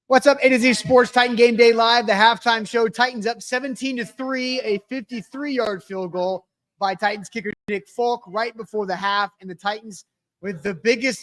What's up, A to Z Sports Titan Game Day Live, the halftime show. Titans up 17-3, a 53-yard field goal by Titans kicker Nick Folk right before the half, and the Titans with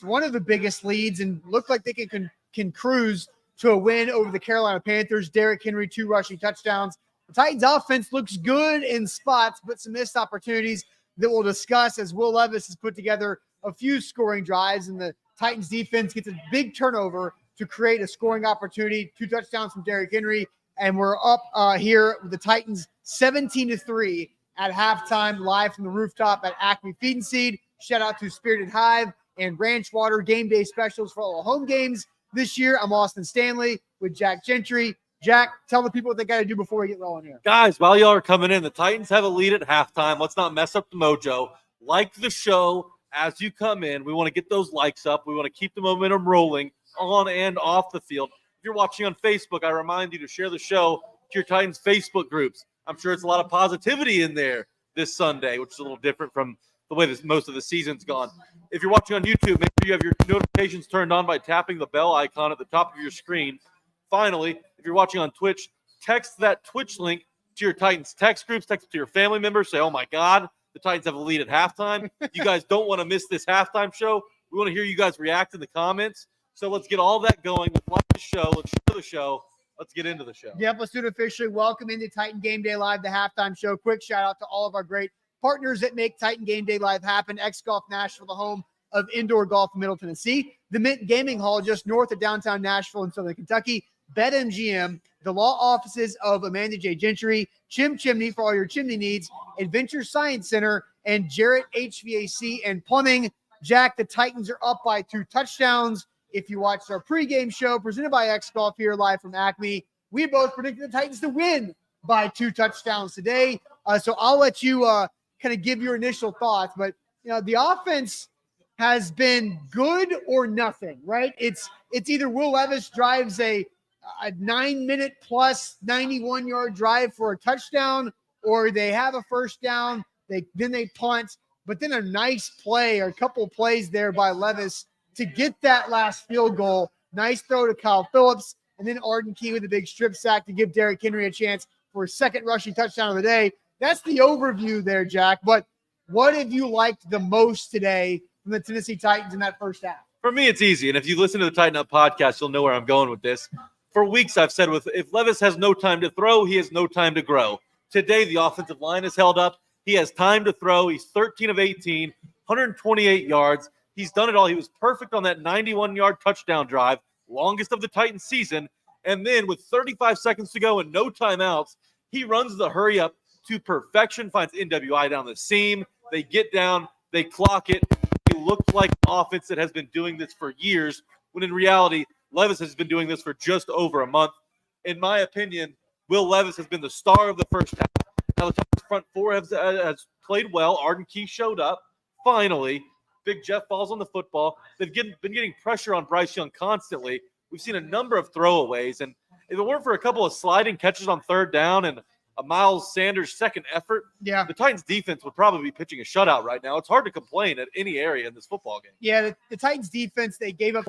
one of the biggest leads, and look like they can cruise to a win over the Carolina Panthers. Derrick Henry, 2 rushing touchdowns. The Titans offense looks good in spots, but some missed opportunities that we'll discuss as Will Levis has put together a few scoring drives, and the Titans defense gets a big turnover to create a scoring opportunity. 2 touchdowns from Derrick Henry, and we're up here with the Titans 17-3 at halftime, live from the rooftop at Acme Feed and Seed. Shout out to Spirited Hive and Ranch Water game day specials for all the home games this year. I'm Austin Stanley with Jack Gentry. Jack, tell the people what they got to do before we get rolling here. Guys, while y'all are coming in, the Titans have a lead at halftime. Let's not mess up the mojo. Like the show as you come in. We want to get those likes up. We want to keep the momentum rolling on and off the field. If you're watching on Facebook, I remind you to share the show to your Titans Facebook groups. I'm sure it's a lot of positivity in there this Sunday, which is a little different from the way most of the season's gone. If you're watching on YouTube, make sure you have your notifications turned on by tapping the bell icon at the top of your screen. Finally, if you're watching on Twitch, text that Twitch link to your Titans text groups, text it to your family members, say, oh my God, the Titans have a lead at halftime. You guys don't want to miss this halftime show. We want to hear you guys react in the comments. So let's get all that going. Let's watch the show. Let's share the show. Let's get into the show. Yep, let's do it officially. Welcome into Titan Game Day Live, the halftime show. Quick shout out to all of our great partners that make Titan Game Day Live happen. X-Golf Nashville, the home of indoor golf in Middle Tennessee. The Mint Gaming Hall just north of downtown Nashville in Southern Kentucky. BetMGM, the law offices of Amanda J. Gentry, Chim Chimney for all your chimney needs, Adventure Science Center, and Jarrett HVAC and Plumbing. Jack, the Titans are up by 2 touchdowns. If you watched our pregame show presented by X-Golf here live from Acme, we both predicted the Titans to win by 2 touchdowns today. So I'll let you kind of give your initial thoughts. But, the offense has been good or nothing, right? It's either Will Levis drives a 9-minute plus 91-yard drive for a touchdown, or they have a first down, then they punt, but then a nice play or a couple of plays there by Levis to get that last field goal. Nice throw to Kyle Phillips, and then Arden Key with a big strip sack to give Derrick Henry a chance for a second rushing touchdown of the day. That's the overview there, Jack. But what have you liked the most today from the Tennessee Titans in that first half? For me, it's easy. And if you listen to the Tighten Up podcast, you'll know where I'm going with this. For weeks, I've said if Levis has no time to throw, he has no time to grow. Today, the offensive line is held up. He has time to throw. He's 13 of 18, 128 yards. He's done it all. He was perfect on that 91-yard touchdown drive, longest of the Titans season. And then with 35 seconds to go and no timeouts, he runs the hurry up to perfection, finds NWI down the seam. They get down, they clock it. It looks like an offense that has been doing this for years, when in reality, Levis has been doing this for just over a month. In my opinion, Will Levis has been the star of the first half. Now, the Titans front four has played well. Arden Key showed up, finally. Big Jeff falls on the football. They've been getting pressure on Bryce Young constantly. We've seen a number of throwaways, and if it weren't for a couple of sliding catches on third down and a Miles Sanders second effort, the Titans defense would probably be pitching a shutout right now. It's hard to complain at any area in this football game. Yeah, the Titans defense, they gave up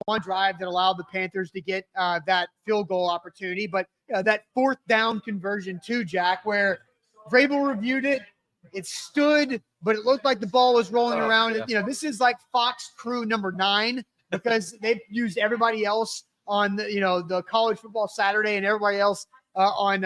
one drive that allowed the Panthers to get that field goal opportunity, but that fourth down conversion too, Jack, where Vrabel reviewed it, it stood, but it looked like the ball was rolling around. Yeah. This is like Fox Crew number 9 because they've used everybody else on the college football Saturday and everybody else on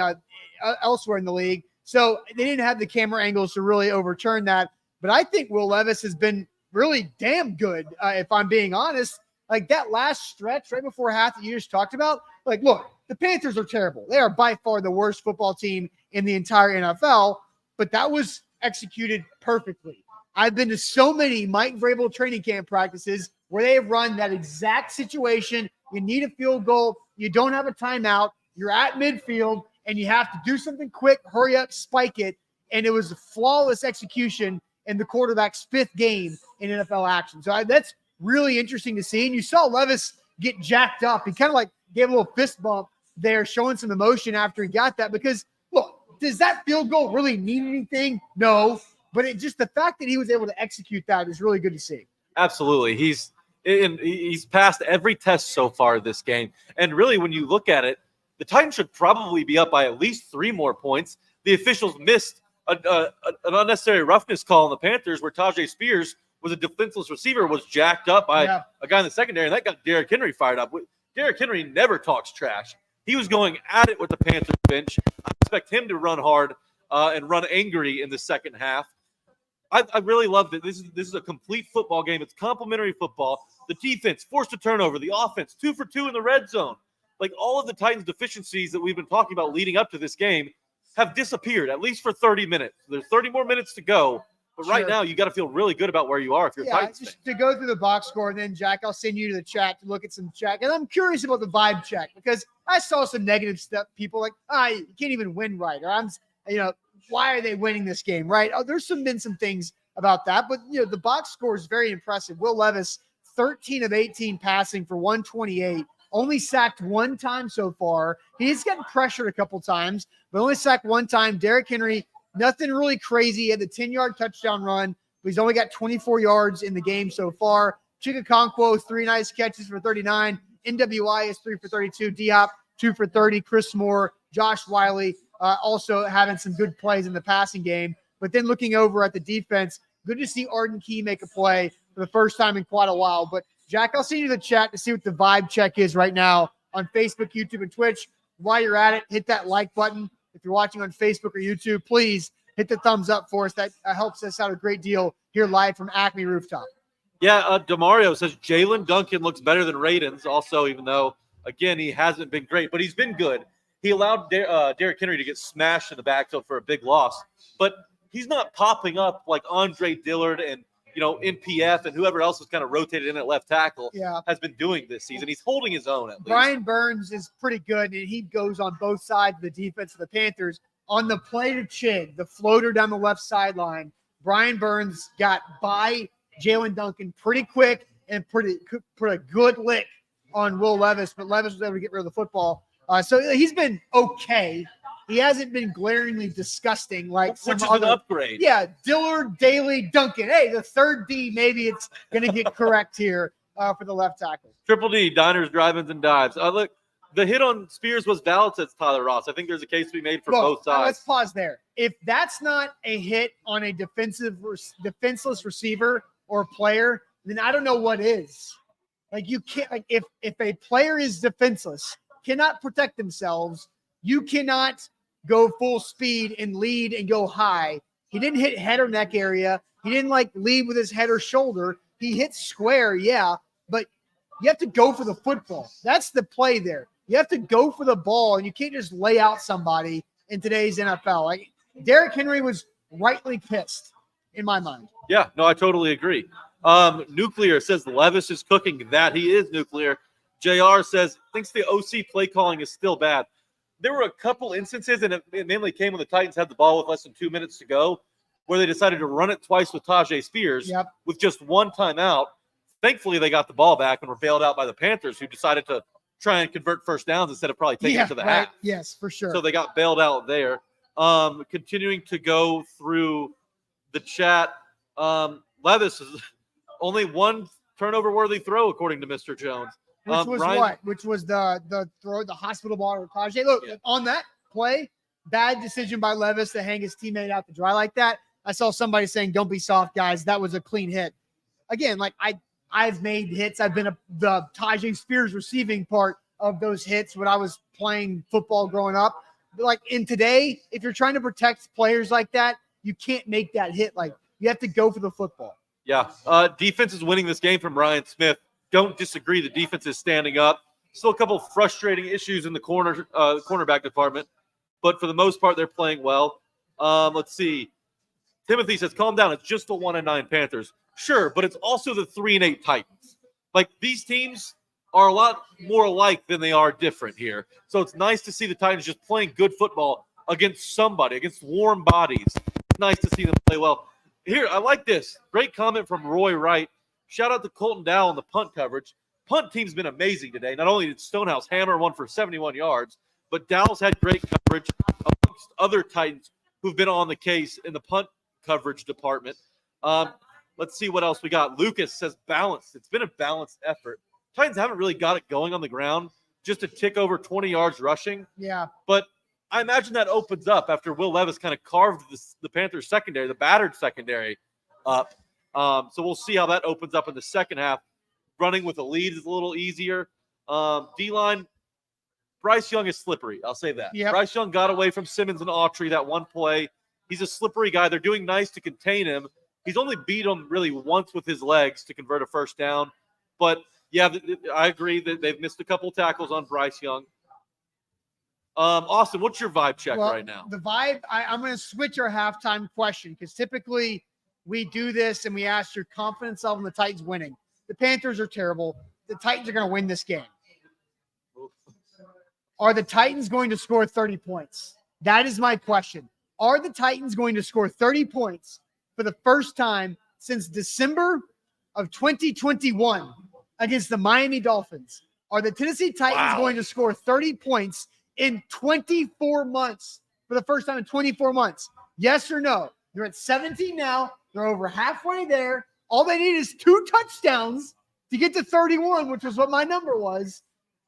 elsewhere in the league. So they didn't have the camera angles to really overturn that. But I think Will Levis has been really damn good, if I'm being honest. Like that last stretch right before half that you just talked about, like, look, the Panthers are terrible. They are by far the worst football team in the entire NFL, but that was executed perfectly. I've been to so many Mike Vrabel training camp practices where they have run that exact situation. You need a field goal. You don't have a timeout. You're at midfield, and you have to do something quick, hurry up, spike it. And it was a flawless execution in the quarterback's 5th game in NFL action. So that's really interesting to see. And you saw Levis get jacked up. He kind of like gave a little fist bump there, showing some emotion after he got that. Because, look, does that field goal really mean anything? No. But just the fact that he was able to execute that is really good to see. Absolutely. He's And he's passed every test so far this game. And really, when you look at it, the Titans should probably be up by at least 3 more points. The officials missed an unnecessary roughness call on the Panthers where Tajay Spears was a defenseless receiver, was jacked up by a guy in the secondary, and that got Derrick Henry fired up. Derrick Henry never talks trash. He was going at it with the Panthers bench. I expect him to run hard and run angry in the second half. I really loved it. This is a complete football game. It's complimentary football. The defense forced a turnover. The offense 2 for 2 in the red zone. Like all of the Titans' deficiencies that we've been talking about leading up to this game have disappeared, at least for 30 minutes. There's 30 more minutes to go. But right now, you got to feel really good about where you are if you're Titans fan. Just to go through the box score, and then, Jack, I'll send you to the chat to look at some chat. And I'm curious about the vibe check because I saw some negative stuff. People like, you can't even win right. Or why are they winning this game, right? Oh, there's been some things about that. But, the box score is very impressive. Will Levis, 13 of 18 passing for 128. Only sacked 1 time so far. He's gotten pressured a couple times, but only sacked 1 time. Derrick Henry, nothing really crazy. He had the 10-yard touchdown run, but he's only got 24 yards in the game so far. Chikakonkwo, 3 nice catches for 39. NWI is 3 for 32. D-Hop, 2 for 30. Chris Moore, Josh Wiley, also having some good plays in the passing game. But then looking over at the defense, good to see Arden Key make a play for the first time in quite a while. But Jack, I'll see you in the chat to see what the vibe check is right now on Facebook, YouTube, and Twitch. While you're at it, hit that like button. If you're watching on Facebook or YouTube, please hit the thumbs up for us. That helps us out a great deal here live from Acme Rooftop. Yeah, Demario says Jalen Duncan looks better than Radens also, even though, again, he hasn't been great, but he's been good. He allowed Derrick Henry to get smashed in the backfield for a big loss, but he's not popping up like Andre Dillard and NPF and whoever else has kind of rotated in at left tackle has been doing this season. He's holding his own at least. Brian Burns is pretty good, and he goes on both sides of the defense of the Panthers. On the play to Chig, the floater down the left sideline, Brian Burns got by Jalen Duncan pretty quick and put a good lick on Will Levis, but Levis was able to get rid of the football. So he's been okay. He hasn't been glaringly disgusting like some Which is other an upgrade. Yeah, Dillard, Daly, Duncan. Hey, the third D, maybe it's going to get correct here for the left tackle. Triple D, diners, drive-ins, and dives. Look, the hit on Spears was valid, says Tyler Ross. I think there's a case to be made for both sides. Let's pause there. If that's not a hit on a defenseless receiver or player, then I don't know what is. Like you can't. Like if a player is defenseless, cannot protect themselves, you cannot go full speed and lead and go high. He didn't hit head or neck area. He didn't lead with his head or shoulder. He hit square, but you have to go for the football. That's the play there. You have to go for the ball, and you can't just lay out somebody in today's NFL. Like Derrick Henry was rightly pissed in my mind. Yeah, no, I totally agree. Nuclear says Levis is cooking. That he is nuclear. JR says thinks the OC play calling is still bad. There were a couple instances, and it mainly came when the Titans had the ball with less than 2 minutes to go, where they decided to run it twice with Tajay Spears with just 1 timeout. Thankfully, they got the ball back and were bailed out by the Panthers, who decided to try and convert first downs instead of probably taking it to the half. Yes, for sure. So they got bailed out there. Continuing to go through the chat, Levis is only 1 turnover-worthy throw, according to Mr. Jones. Which was what? Which was the throw, the hospital ball to Tajay. Look, on that play, bad decision by Levis to hang his teammate out to dry like that. I saw somebody saying, "Don't be soft, guys. That was a clean hit." Again, I've made hits. I've been the Tajay Spears receiving part of those hits when I was playing football growing up. But in today, if you're trying to protect players like that, you can't make that hit. You have to go for the football. Yeah. Defense is winning this game from Ryan Smith. Don't disagree. The defense is standing up. Still a couple frustrating issues in the cornerback department, but for the most part, they're playing well. Let's see. Timothy says, calm down. It's just the 1-9 Panthers. Sure, but it's also the 3-8 Titans. These teams are a lot more alike than they are different here. So it's nice to see the Titans just playing good football against somebody, against warm bodies. It's nice to see them play well. Here, I like this. Great comment from Roy Wright. Shout out to Colton Dow on the punt coverage. Punt team's been amazing today. Not only did Stonehouse hammer one for 71 yards, but Dow's had great coverage amongst other Titans who've been on the case in the punt coverage department. Let's see what else we got. Lucas says balanced. It's been a balanced effort. Titans haven't really got it going on the ground, just a tick over 20 yards rushing. Yeah. But I imagine that opens up after Will Levis kind of carved the Panthers secondary, the battered secondary up. So we'll see how that opens up in the second half. Running with a lead is a little easier. D-line, Bryce Young is slippery. I'll say that. Yep. Bryce Young got away from Simmons and Autry that one play. He's a slippery guy. They're doing nice to contain him. He's only beat him really once with his legs to convert a first down. But, yeah, I agree that they've missed a couple tackles on Bryce Young. Austin, what's your vibe check right now? The vibe, I'm going to switch our halftime question because typically we do this and we ask your confidence level in the Titans winning. The Panthers are terrible. The Titans are going to win this game. Are the Titans going to score 30 points? That is my question. Are the Titans going to score 30 points for the first time since December of 2021 against the Miami Dolphins? Are the Tennessee Titans going to score 30 points in 24 months for the first time in 24 months? Yes or no? They're at 17 now. They're over halfway there. All they need is 2 touchdowns to get to 31, which was what my number was.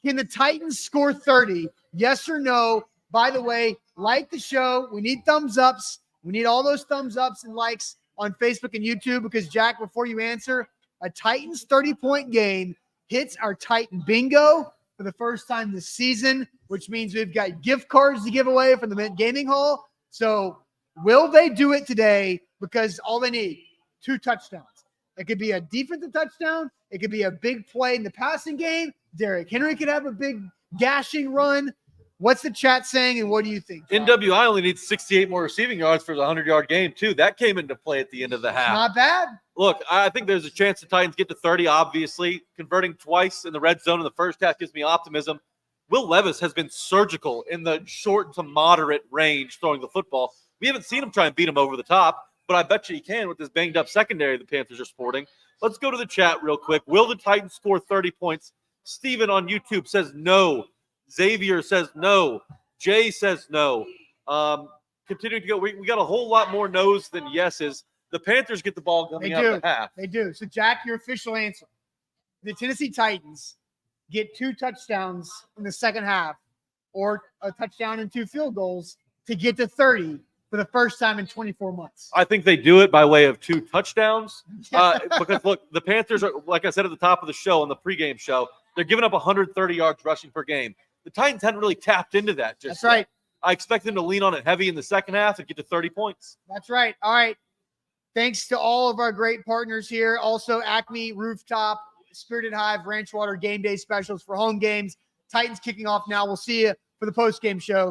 Can the Titans score 30? Yes or no? By the way, like the show. We need thumbs ups. We need all those thumbs ups and likes on Facebook and YouTube because, Jack, before you answer, a Titans 30-point game hits our Titan bingo for the first time this season, which means we've got gift cards to give away from the Mint Gaming Hall. So will they do it today? Because all they need, 2 touchdowns. It could be a defensive touchdown. It could be a big play in the passing game. Derrick Henry could have a big gashing run. What's the chat saying, and what do you think, John? NWI only needs 68 more receiving yards for the 100-yard game, too. That came into play at the end of the half. Not bad. Look, I think there's a chance the Titans get to 30, obviously. Converting twice in the red zone in the first half gives me optimism. Will Levis has been surgical in the short to moderate range throwing the football. We haven't seen him try and beat him over the top, but I bet you he can with this banged-up secondary the Panthers are sporting. Let's go to the chat real quick. Will the Titans score 30 points? Steven on YouTube says no. Xavier says no. Jay says no. Continuing to go, we got a whole lot more no's than yeses. The Panthers get the ball coming out of the half. They do. So, Jack, your official answer. The Tennessee Titans get 2 touchdowns in the second half or a touchdown and 2 field goals to get to 30 for the first time in 24 months. I think they do it by way of 2 touchdowns. Because, look, the Panthers are, like I said at the top of the show, on the pregame show, they're giving up 130 yards rushing per game. The Titans hadn't really tapped into that just yet. Right. I expect them to lean on it heavy in the second half and get to 30 points. That's right. All right. Thanks to all of our great partners here. Also, Acme Rooftop, Spirited Hive, Ranch Water game day specials for home games. Titans kicking off now. We'll see you for the post-game show.